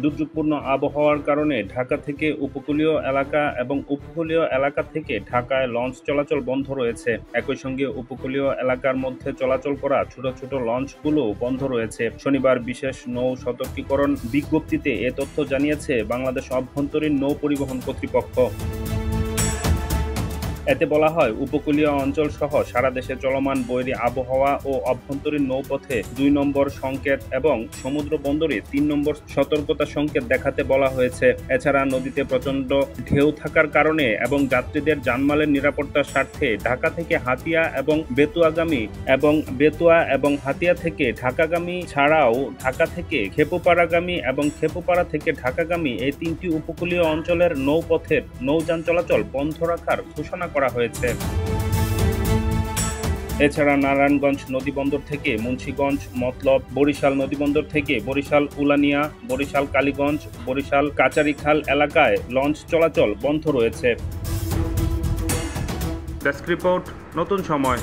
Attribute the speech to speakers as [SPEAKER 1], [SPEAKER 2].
[SPEAKER 1] দুর্যোগপূর্ণ আবহাওয়ার কারণে ঢাকা থেকে উপকূলীয় এলাকা এবং উপকূলীয় এলাকা থেকে ঢাকায় লঞ্চ চলাচল বন্ধ রয়েছে। একই সঙ্গে উপকূলীয় এলাকার মধ্যে চলাচল করা ছোট ছোট লঞ্চগুলো বন্ধ রয়েছে। শনিবার বিশেষ নৌ সতর্কীকরণ বিজ্ঞপ্তিতে এ তথ্য জানিয়েছে বাংলাদেশ অভ্যন্তরীণ নৌ পরিবহন কর্তৃপক্ষ। এতে বলা হয়, উপকূলীয় অঞ্চল সহ সারা দেশে চলমান বৈরী আবহাওয়া ও অভ্যন্তরীণ নৌপথে ২ নম্বর সংকেত এবং সমুদ্র বন্দরে ৩ নম্বর সতর্কতা সংকেত দেখাতে বলা হয়েছে। এছাড়া নদীতে প্রচণ্ড ঢেউ থাকার কারণে এবং যাত্রীদের জানমালের নিরাপত্তার স্বার্থে ঢাকা থেকে হাতিয়া এবং বেতুয়া এবং হাতিয়া থেকে ঢাকাগামী ছাড়াও ঢাকা থেকে খেপুপাড়াগামী এবং খেপুপাড়া থেকে ঢাকাগামী এই ৩টি উপকূলীয় অঞ্চলের নৌপথের নৌযান চলাচল বন্ধ রাখার ঘোষণা করা হয়েছে। এছাড়া নারায়ণগঞ্জ নদীবন্দর থেকে মুন্সিগঞ্জ, মতলব, বরিশাল নদীবন্দর থেকে বরিশাল উলানিয়া, বরিশাল কালীগঞ্জ, বরিশাল কাচারিখাল এলাকায় লঞ্চ চলাচল বন্ধ রয়েছে। ডেস্ক রিপোর্ট, নতুন সময়।